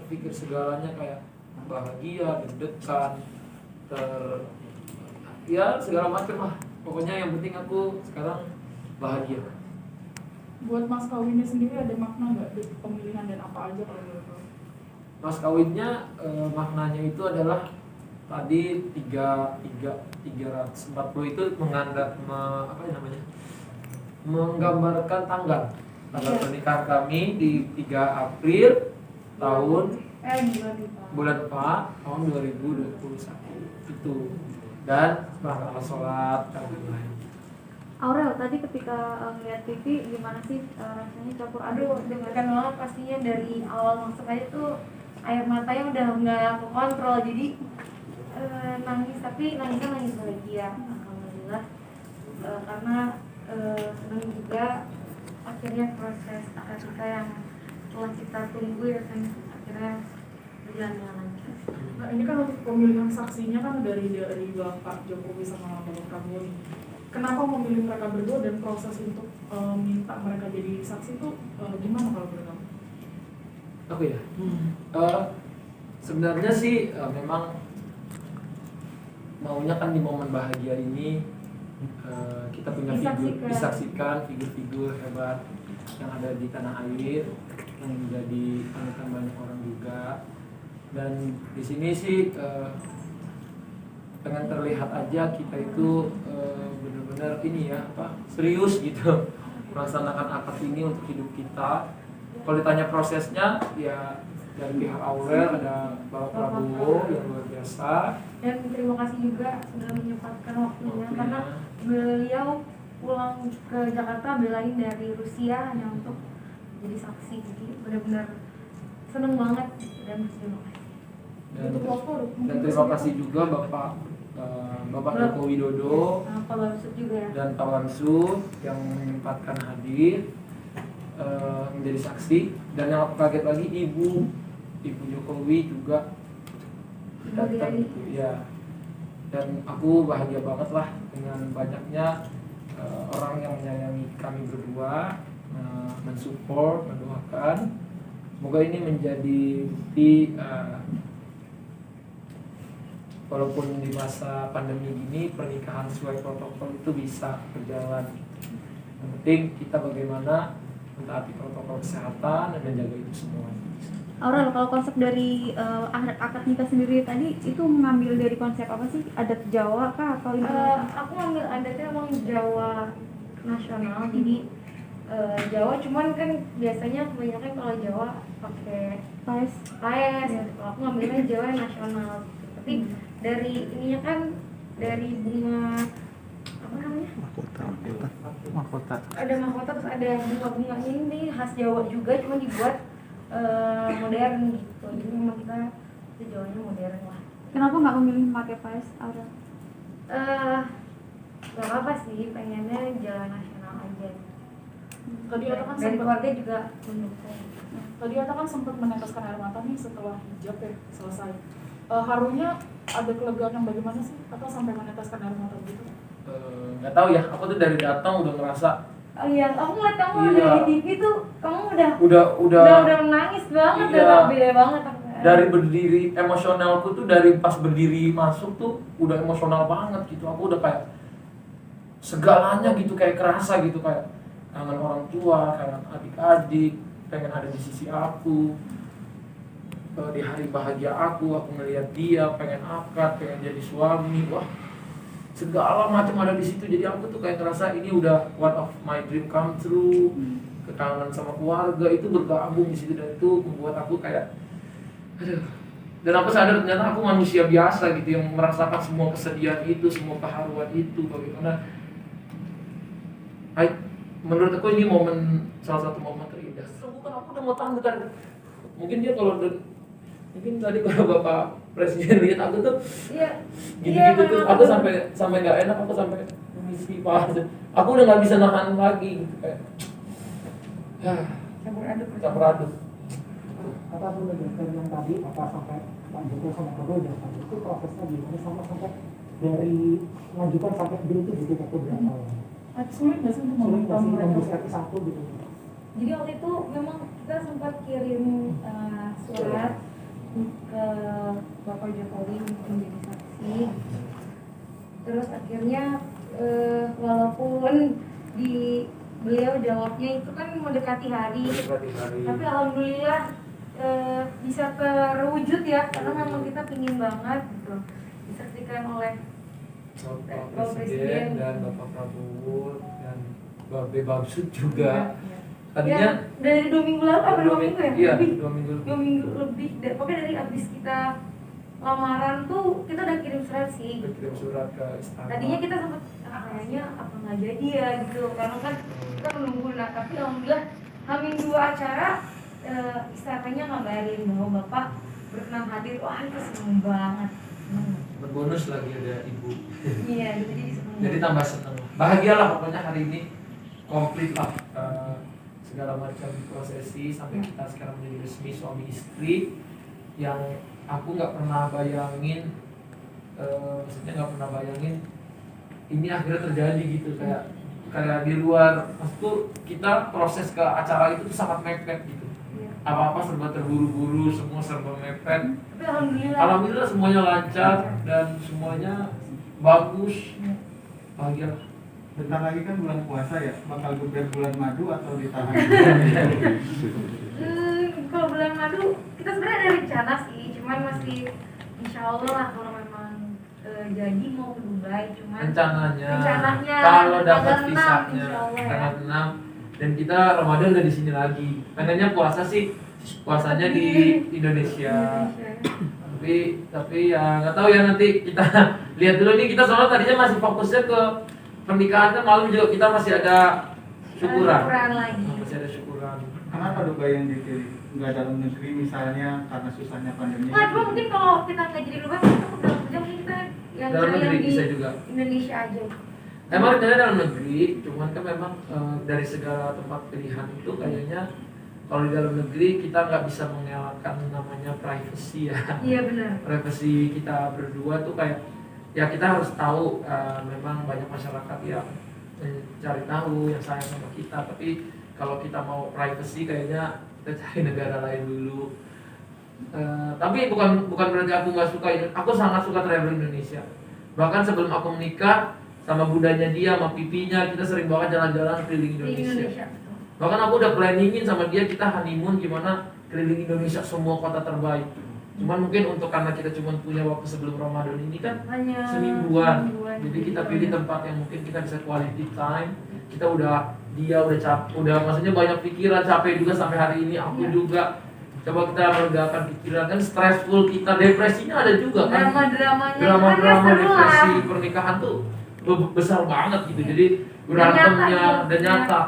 terpikir segalanya kayak bahagia, deg-degan, ya segala macam lah. Pokoknya yang penting aku sekarang bahagia. Buat mas kawinnya sendiri ada makna nggak di pemilihan dan apa aja kalau boleh tahu? Mas kawinnya maknanya itu adalah tadi 340 itu menggambarkan tanggal pernikahan kami di 3 April tahun bulan 4 tahun 2021 itu, dan rangkaian sholat dan lain-lain. Aurel, tadi ketika ngeliat TV gimana sih rasanya campur aduk? Deg-degan banget pastinya, dari awal masuk aja tuh air matanya udah nggak kekontrol, jadi nangis, tapi nangisnya nangis bahagia, alhamdulillah. Karena senang juga akhirnya proses akad nikah yang telah kita tunggu ya kan, akhirnya berjalan dengan lancar. Nah ini kan untuk pemilihan saksinya kan dari Bapak Jokowi sama Bapak Prabowo nih. Kenapa memilih mereka berdua dan proses untuk minta mereka jadi saksi itu gimana kalau menurut kamu? Aku ya, sebenarnya sih memang maunya kan di momen bahagia ini kita punya disaksikan figur-figur hebat yang ada di tanah air yang menjadi panutan banyak orang juga. Dan di sini sih dengan terlihat aja kita itu benar-benar ini ya serius gitu melaksanakan akad ini untuk hidup kita. Kalau ditanya prosesnya ya dari pihak Aurel ada Bapak Prabowo yang luar biasa, dan terima kasih juga sudah menyempatkan waktunya karena beliau pulang ke Jakarta belain dari Rusia hanya untuk jadi saksi, jadi benar-benar seneng banget dan terima kasih. Dan terima kasih juga Bapak Joko Widodo Pak Bamsud juga ya, dan Pak Bamsud yang menyempatkan hadir menjadi saksi. Dan yang aku kaget lagi Ibu Jokowi juga datang gitu ya. Dan aku bahagia banget lah dengan banyaknya orang yang menyayangi kami berdua, mensupport, mendoakan. Semoga ini menjadi bukti walaupun di masa pandemi ini pernikahan sesuai protokol itu bisa berjalan. Yang penting kita bagaimana mentaati protokol kesehatan dan menjaga itu semua. Aurel, kalau konsep dari akad nikah sendiri tadi itu mengambil dari konsep apa sih? Adat Jawa kah atau aku ngambil adatnya emang Jawa nasional, jadi Jawa, cuman kan biasanya kebanyakan kalau Jawa pakai paes. Kalau aku ngambilnya Jawa nasional, tapi dari ininya kan dari bunga apa namanya? Mahkota. Ada mahkota, terus ada bunga-bunga ini khas Jawa juga, cuma dibuat modern gitu. Jadi memang kita Jawanya modern lah. Kenapa nggak memilih pakai paes, Aurel? Gak apa sih, pengennya jalan nasional aja. Tadi Ata kan dari sempat, keluarga juga mendukung. tadi Ata kan sempat meneteskan air mata nih setelah hijab ya selesai. Harunya ada kelegaan yang bagaimana sih? Atau sampai meneteskan air mata gitu? Nggak tahu ya, aku tuh dari datang udah ngerasa. Oh iya, aku ngeliat kamu Iya. dari TV tuh, kamu udah menangis banget, iya. udah beda banget. Dari berdiri emosionalku tuh dari pas berdiri masuk tuh udah emosional banget gitu. Aku udah kayak segalanya gitu kayak kerasa gitu, kayak kangen orang tua, kangen adik-adik, pengen ada di sisi aku. Di hari bahagia aku ngelihat dia, pengen akad, pengen jadi suami, wah segala macam ada di situ. Jadi aku tuh kayak ngerasa ini udah one of my dream come true. Kekangenan sama keluarga itu bergabung di situ, dan itu membuat aku kayak aduh. Dan aku sadar ternyata aku manusia biasa gitu yang merasakan semua kesedihan itu, semua keharuan itu. Bagaimana menurut aku ini salah satu momen terindah. Bukan aku udah mau tahu kan. Mungkin dia mungkin tadi kalau Bapak Presiden lihat aku tuh gitu tuh, aku sampai nggak enak, aku sampai mimpi Pak. Aku udah nggak bisa nahan lagi gitu, kayak campur aduk. Apapun yang tadi apa sampai Pak Joko sama Prabowo dan itu prosesnya gimana sampai dari mengajukan sampai beli itu butuh waktu berapa? Sulit nggak sih untuk membuskan satu gitu? Jadi waktu itu memang kita sempat kirim surat ke Bapak Jokowi untuk menjadi saksi. Terus akhirnya walaupun di beliau jawabnya itu kan mendekati hari, tapi alhamdulillah bisa terwujud ya, karena memang kita pingin banget gitu disaksikan oleh Bapak Presiden dan Bapak Prabowo dan Babe Bamsud juga. Tadinya ya, dari 2 minggu lalu apa 2 minggu ya? Iya, Lebih. 2 minggu. 2 minggu lebih. Pokoknya dari abis kita lamaran tuh kita udah kirim surat sih. Udah kirim surat ke istana. Tadinya kita sempet kayaknya apa nggak jadi ya gitu, karena kan kita menunggu. Nah tapi alhamdulillah Hamin 2 acara istananya ngabarin bahwa Bapak berkenan hadir. Wah itu seneng banget. Berbonus lagi ada ibu. Iya, jadi seneng. Jadi tambah seneng. Bahagialah pokoknya hari ini, komplit lah segala macam prosesi sampai kita sekarang menjadi resmi suami istri yang aku nggak pernah bayangin, maksudnya nggak pernah bayangin ini akhirnya terjadi gitu, kayak di luar, maksudku kita proses ke acara itu tuh sangat mepet gitu. Iya. Apa-apa serba terburu-buru, semua serba mepet. Tapi alhamdulillah. Alhamdulillah semuanya lancar dan semuanya bagus. Bahagia. Bentar lagi kan bulan puasa ya, bakal geber bulan madu atau ditahan? Kalau bulan madu kita sebenarnya ada rencana sih, cuman masih insya Allah lah kalau memang jadi mau ke Dubai, cuman Rencananya tanggal kalau dapat 6, visanya insya Allah ya. tanggal 6 dan kita Ramadan udah di sini lagi. Pengennya puasa sih puasanya di Indonesia. Tapi ya nggak tahu ya, nanti kita lihat dulu nih. Kita soalnya tadinya masih fokusnya ke pernikahan, kan malam juga kita masih ada syukuran. Lagi. Masih ada syukuran. Kenapa Dubai yang dipilih? Nggak dalam negeri misalnya karena susahnya pandemi? Nggak, cuma mungkin kalau kita nggak jadi luar kita dalam kerja mungkin kita yang Dalam cari negeri yang di bisa juga. Indonesia aja. Emang rencananya dalam negeri, cuman kan memang dari segala tempat pilihan itu kayaknya kalau di dalam negeri kita nggak bisa mengelakkan namanya privacy ya. Iya benar. Privacy kita berdua tuh kayak ya kita harus tahu, memang banyak masyarakat yang mencari tahu, yang sayang sama kita. Tapi kalau kita mau privacy kayaknya kita cari negara lain dulu. Tapi bukan berarti aku nggak suka. Aku sangat suka travel Indonesia. Bahkan sebelum aku menikah sama bundanya dia, sama pipinya, kita sering banget jalan-jalan keliling Di Indonesia. Indonesia. Bahkan aku udah planningin sama dia, kita honeymoon gimana keliling Indonesia semua kota terbaik. Cuman mungkin untuk karena kita cuma punya waktu sebelum Ramadan ini kan Hanya semingguan. Jadi kita pilih tempat yang mungkin kita bisa quality time. Kita udah maksudnya banyak pikiran, capek juga sampai hari ini. Aku juga coba kita meredakan pikiran, kan stressful kita, depresinya ada juga kan. Drama-drama depresi pernikahan tuh besar banget gitu. Jadi berantemnya dan nyata.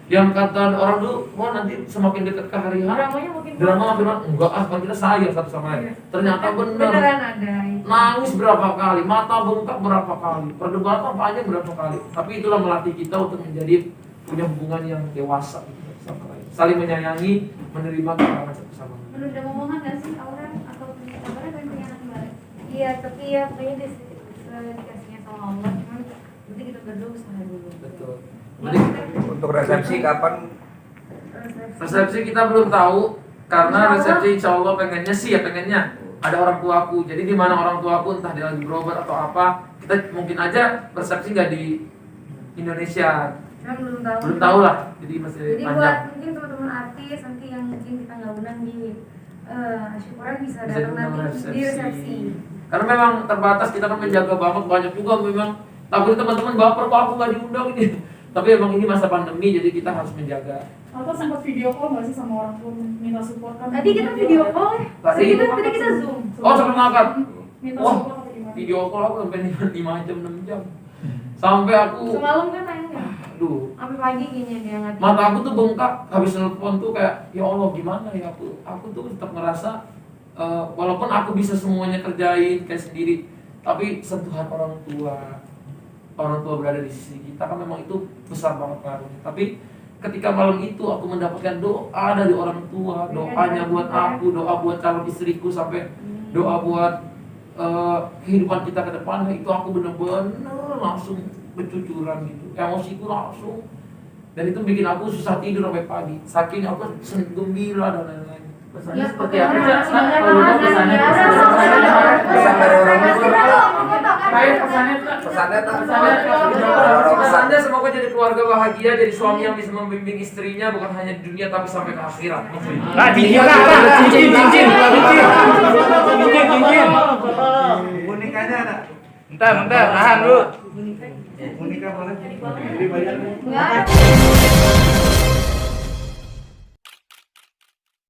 Yang kata orang dulu, wah nanti semakin dekat ke hari H, dramanya mungkin drama enggak kan kita sayang satu sama lain. Ternyata beneran ada itu. nangis berapa kali, mata bengkak berapa kali, perdebatan panjang berapa kali. Tapi itulah melatih kita untuk menjadi punya hubungan yang dewasa gitu sama lain. Saling menyayangi, menerima kekurangan satu sama lain. Menurut ada momongan nggak sih orang atau punya kabarnya pengen punya anak kembali? Iya, tapi ya kayaknya dikasihnya sama Allah, cuman nanti kita berdua usaha dulu. Betul. Jadi Untuk resepsi kapan? resepsi kita belum tahu, karena resepsi insya Allah pengennya ada orang tuaku. Jadi di mana orang tuaku, entah dia lagi berobat atau apa, kita mungkin aja resepsi nggak di Indonesia. Cuman belum Belum tahu lah, jadi masih Jadi buat panjang. mungkin teman-teman artis nanti yang mungkin kita nggak undang di syukuran bisa Bisa datang diundang nanti di resepsi. Karena memang terbatas, kita kan menjaga banget, banyak juga memang takut teman-teman baper kok aku nggak diundang ini. Tapi emang ini masa pandemi, jadi kita harus menjaga. Atau sempat video call nggak sih sama orang tua minta support kan? Tadi kita video call ya? Tadi Tadi kita zoom. Oh, sama ngangkat. Minta Wah, support atau gimana? video call aku sampai 5 jam 6 jam. Sampai aku Semalam kan tanya. aduh, Sampai pagi kayaknya dia nggak. mata aku tuh bengkak habis nelfon tuh, kayak ya Allah gimana ya, aku tuh tetap ngerasa walaupun aku bisa semuanya kerjain kayak sendiri, tapi sentuhan orang tua berada di sisi kita kan memang itu besar banget pengaruhnya. Tapi ketika malam itu aku mendapatkan doa dari orang tua, doanya buat aku, doa buat calon istriku, sampai doa buat kehidupan kita ke depan, itu aku bener-bener langsung bercucuran gitu, emosiku langsung, dan itu bikin aku susah tidur sampai pagi, saking aku gembira dan lain-lain. Pesannya Ya, seperti oke, apa? orang Nak? sebenarnya Kalau orang pesannya, ya, pesannya orang gimana? Pesan dari orang tua. Kayak pesannya Kak. Pesannya tak? Pesannya semoga jadi keluarga bahagia, jadi suami yang bisa membimbing istrinya bukan hanya di dunia tapi sampai ke akhirat. Nah, cincin. Bonekanya ada. Bentar, tahan dulu. Boneka boleh. Enggak.